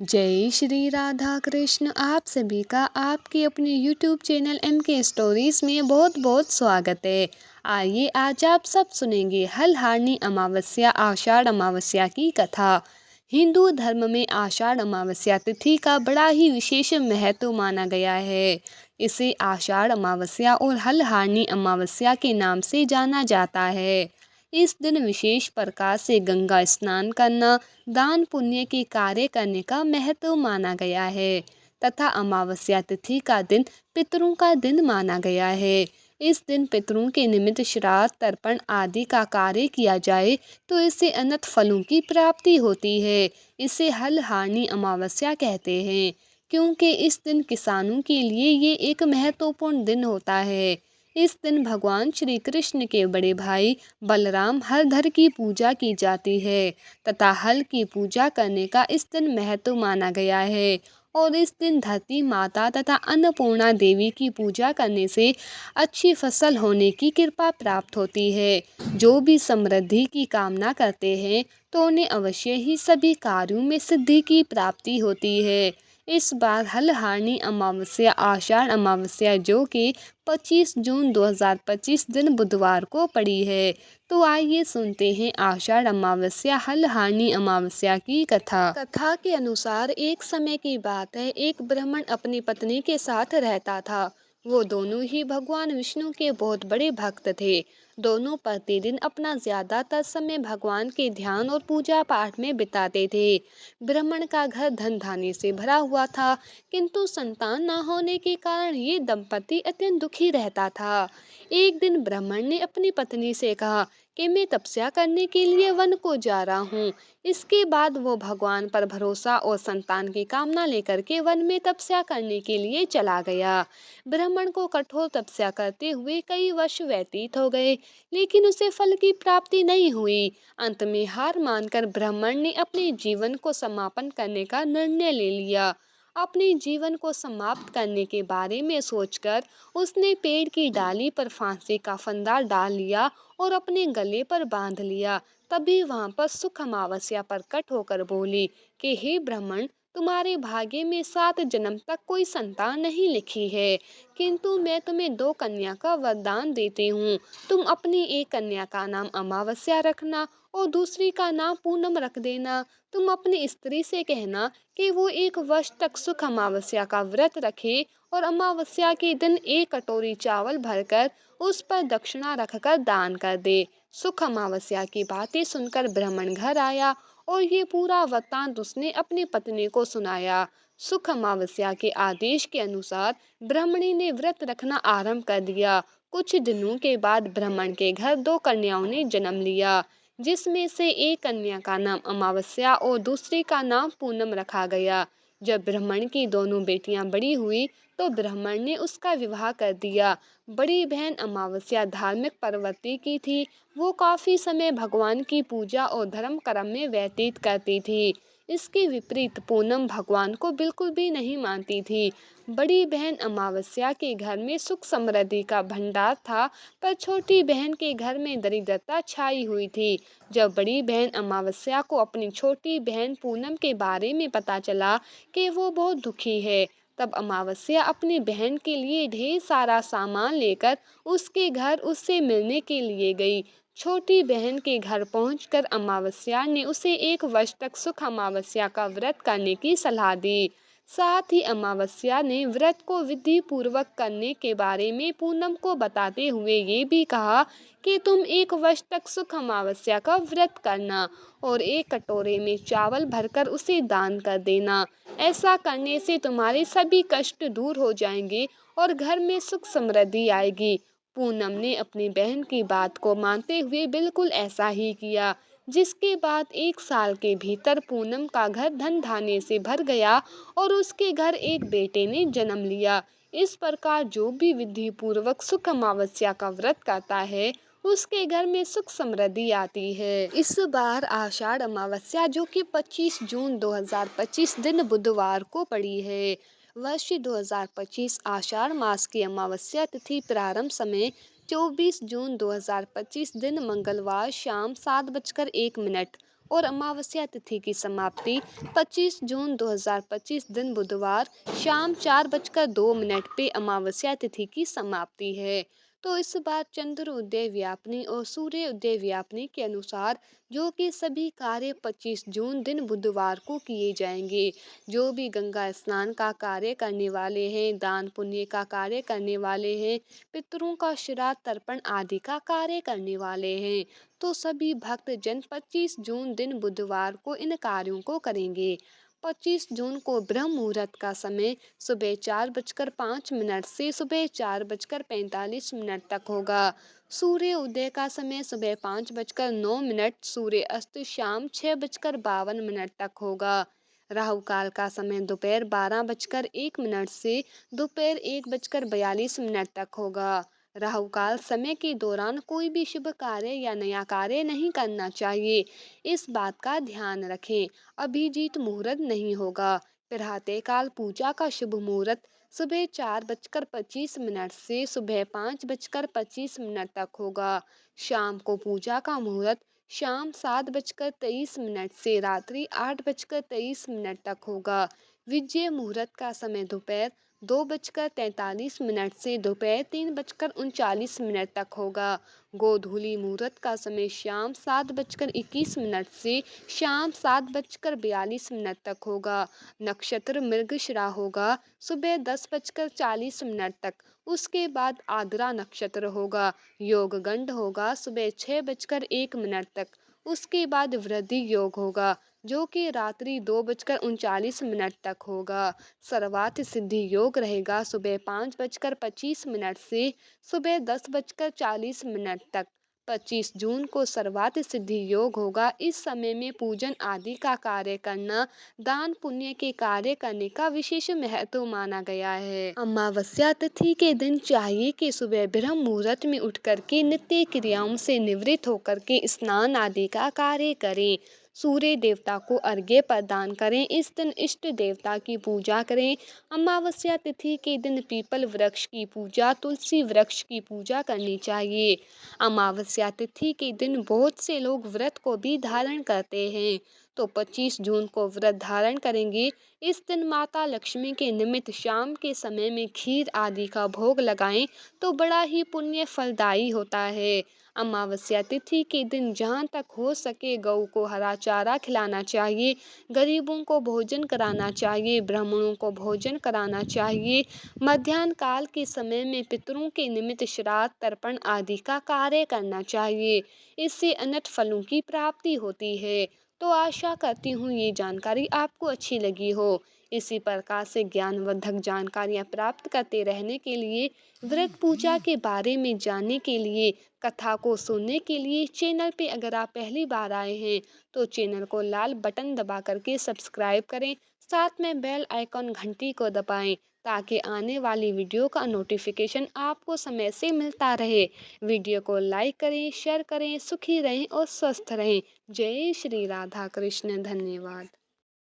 जय श्री राधा कृष्ण। आप सभी का आपके अपने YouTube चैनल MK स्टोरीज में बहुत बहुत स्वागत है। आइए आज आप सब सुनेंगे हलहारनी अमावस्या आषाढ़ अमावस्या की कथा। हिंदू धर्म में आषाढ़ अमावस्या तिथि का बड़ा ही विशेष महत्व माना गया है। इसे आषाढ़ अमावस्या और हलहारनी अमावस्या के नाम से जाना जाता है। इस दिन विशेष प्रकार से गंगा स्नान करना, दान पुण्य के कार्य करने का महत्व माना गया है तथा अमावस्या तिथि का दिन पितरों का दिन माना गया है। इस दिन पितरों के निमित्त श्राद्ध तर्पण आदि का कार्य किया जाए तो इससे अनंत फलों की प्राप्ति होती है। इसे हलहारनी अमावस्या कहते हैं क्योंकि इस दिन किसानों के लिए ये एक महत्वपूर्ण दिन होता है। इस दिन भगवान श्री कृष्ण के बड़े भाई बलराम हलधर की पूजा की जाती है तथा हल की पूजा करने का इस दिन महत्व माना गया है। और इस दिन धरती माता तथा अन्नपूर्णा देवी की पूजा करने से अच्छी फसल होने की कृपा प्राप्त होती है। जो भी समृद्धि की कामना करते हैं तो उन्हें अवश्य ही सभी कार्यों में सिद्धि की प्राप्ति होती है। इस बार हलहारनी अमावस्या आषाढ़ अमावस्या जो कि 25 जून 2025 दिन बुधवार को पड़ी है। तो आइए सुनते हैं आषाढ़ अमावस्या हलहारनी अमावस्या की कथा। कथा के अनुसार एक समय की बात है, एक ब्राह्मण अपनी पत्नी के साथ रहता था। वो दोनों ही भगवान विष्णु के बहुत बड़े भक्त थे। दोनों प्रतिदिन अपना ज्यादातर समय भगवान के ध्यान और पूजा पाठ में बिताते थे। ब्राह्मण का घर धन धान्य से भरा हुआ था, किंतु संतान न होने के कारण ये दंपति अत्यंत दुखी रहता था। एक दिन ब्राह्मण ने अपनी पत्नी से कहा कि मैं तपस्या करने के लिए वन को जा रहा हूँ। इसके बाद वो भगवान पर भरोसा और संतान की कामना लेकर के वन में तपस्या करने के लिए चला गया। ब्राह्मण को कठोर तपस्या करते हुए कई वर्ष व्यतीत हो गए, लेकिन उसे फल की प्राप्ति नहीं हुई। अंत में हार मानकर ब्राह्मण ने अपने जीवन को समापन करने का निर्णय ले लिया। अपने जीवन को समाप्त करने के बारे में सोचकर उसने पेड़ की डाली पर फांसी का फंदा डाल लिया और अपने गले पर बांध लिया। तभी वहां पर सुख अमावस्या प्रकट होकर बोली कि हे ब्राह्मण, तुम्हारे भाग्य में 7 जन्म तक कोई संतान नहीं लिखी है, किंतु मैं तुम्हें 2 कन्या का वरदान देती हूँ। तुम अपनी एक कन्या का नाम अमावस्या रखना और दूसरी का नाम पूनम रख देना। तुम अपनी स्त्री से कहना कि वो 1 वर्ष तक सुख अमावस्या का व्रत रखे और अमावस्या के दिन 1 कटोरी चावल भरकर उस पर दक्षिणा रखकर दान कर दे। सुख अमावस्या की बातें सुनकर ब्राह्मण घर आया और ये पूरा वृत्तांत उसने अपनी पत्नी को सुनाया। सुख अमावस्या के आदेश के अनुसार ब्राह्मणी ने व्रत रखना आरंभ कर दिया। कुछ दिनों के बाद ब्राह्मण के घर 2 कन्याओं ने जन्म लिया, जिसमें से एक कन्या का नाम अमावस्या और दूसरी का नाम पूनम रखा गया। जब ब्राह्मण की दोनों बेटियां बड़ी हुई तो ब्राह्मण ने उसका विवाह कर दिया। बड़ी बहन अमावस्या धार्मिक प्रवृत्ति की थी। वो काफी समय भगवान की पूजा और धर्म कर्म में व्यतीत करती थी। इसके विपरीत पूनम भगवान को बिल्कुल भी नहीं मानती थी। बड़ी बहन अमावस्या के घर में सुख समृद्धि का भंडार था, पर छोटी बहन के घर में दरिद्रता छाई हुई थी। जब बड़ी बहन अमावस्या को अपनी छोटी बहन पूनम के बारे में पता चला कि वो बहुत दुखी है, तब अमावस्या अपनी बहन के लिए ढेर सारा सामान लेकर उसके घर उससे मिलने के लिए गई। छोटी बहन के घर पहुंचकर अमावस्या ने उसे 1 वर्ष तक सुख अमावस्या का व्रत करने की सलाह दी। साथ ही अमावस्या ने व्रत को विधि पूर्वक करने के बारे में पूनम को बताते हुए ये भी कहा कि तुम 1 वर्ष तक सुख अमावस्या का व्रत करना और 1 कटोरे में चावल भरकर उसे दान कर देना। ऐसा करने से तुम्हारे सभी कष्ट दूर हो जाएंगे और घर में सुख समृद्धि आएगी। पूनम ने अपनी बहन की बात को मानते हुए बिल्कुल ऐसा ही किया, जिसके बाद 1 साल के भीतर पूनम का घर धन धान्य से भर गया और उसके घर एक बेटे ने जन्म लिया। इस प्रकार जो भी विधि पूर्वक सुख अमावस्या का व्रत करता है उसके घर में सुख समृद्धि आती है। इस बार आषाढ़ अमावस्या जो कि 25 जून 2025 दिन बुधवार को पड़ी है। वर्ष 2025 आषाढ़ मास की अमावस्या तिथि प्रारंभ समय 24 जून 2025 दिन मंगलवार शाम 7:01 और अमावस्या तिथि की समाप्ति 25 जून 2025 दिन बुधवार शाम 4:02 पे अमावस्या तिथि की समाप्ति है। तो इस बार चंद्र उदय व्यापनी और सूर्य उदय व्यापनी के अनुसार जो कि सभी कार्य 25 जून दिन बुधवार को किए जाएंगे। जो भी गंगा स्नान का कार्य करने वाले हैं, दान पुण्य का कार्य करने वाले हैं, पितरों का श्राद्ध तर्पण आदि का कार्य करने वाले हैं, तो सभी भक्त जन 25 जून दिन बुधवार को इन कार्यों को करेंगे। 25 जून को ब्रह्म मुहूर्त का समय सुबह 4:05 से सुबह 4:45 तक होगा। सूर्य उदय का समय सुबह 5:09, सूर्य अस्त शाम 6:52 तक होगा। राहु काल का समय दोपहर 12:01 से दोपहर 1:42 तक होगा। राहु काल समय के दौरान कोई भी शुभ कार्य या नया कार्य नहीं करना चाहिए, इस बात का ध्यान रखें। अभिजीत मुहूर्त नहीं होगा। प्रातः काल पूजा का शुभ मुहूर्त सुबह 4:25 से सुबह 5:25 तक होगा। शाम को पूजा का मुहूर्त शाम 7:23 से रात्रि 8:23 तक होगा। विजय मुहूर्त का समय दोपहर 2:43 से दोपहर 3:39 तक होगा। गोधूली मुहूर्त का समय शाम 7:21 से शाम 7:42 तक होगा। नक्षत्र मृगशिरा होगा सुबह 10:40 तक। उसके बाद आद्रा नक्षत्र होगा। योग गंड होगा सुबह 6:01 तक। उसके बाद वृद्धि योग होगा जो कि रात्रि 2:39 तक होगा। सर्वार्थ सिद्धि योग रहेगा सुबह 5:25 से सुबह 10:40 तक। 25 जून को सर्वार्थ सिद्धि योग होगा। इस समय में पूजन आदि का कार्य करना, दान पुण्य के कार्य करने का विशेष महत्व माना गया है। अमावस्या तिथि के दिन चाहिए कि सुबह ब्रह्म मुहूर्त में उठ करके नित्य क्रियाओं से निवृत्त होकर के स्नान आदि का कार्य करें। सूर्य देवता को अर्घ्य प्रदान करें। इस दिन इष्ट देवता की पूजा करें। अमावस्या तिथि के दिन पीपल वृक्ष की पूजा, तुलसी वृक्ष की पूजा करनी चाहिए। अमावस्या तिथि के दिन बहुत से लोग व्रत को भी धारण करते हैं, तो 25 जून को व्रत धारण करेंगे। इस दिन माता लक्ष्मी के निमित्त शाम के समय में खीर आदि का भोग लगाएं तो बड़ा ही पुण्य फलदायी होता है। अमावस्या तिथि के दिन जहाँ तक हो सके गऊ को हरा चारा खिलाना चाहिए, गरीबों को भोजन कराना चाहिए, ब्राह्मणों को भोजन कराना चाहिए। मध्याह्न काल के समय में पितरों के निमित्त श्राद्ध तर्पण आदि का कार्य करना चाहिए। इससे अनंत फलों की प्राप्ति होती है। तो आशा करती हूँ ये जानकारी आपको अच्छी लगी हो। इसी प्रकार से ज्ञानवर्धक जानकारियाँ प्राप्त करते रहने के लिए, व्रत पूजा के बारे में जानने के लिए, कथा को सुनने के लिए चैनल पे अगर आप पहली बार आए हैं तो चैनल को लाल बटन दबा करके सब्सक्राइब करें। साथ में बेल आइकॉन घंटी को दबाएं ताकि आने वाली वीडियो का नोटिफिकेशन आपको समय से मिलता रहे। वीडियो को लाइक करें, शेयर करें। सुखी रहें और स्वस्थ रहें। जय श्री राधा कृष्ण। धन्यवाद।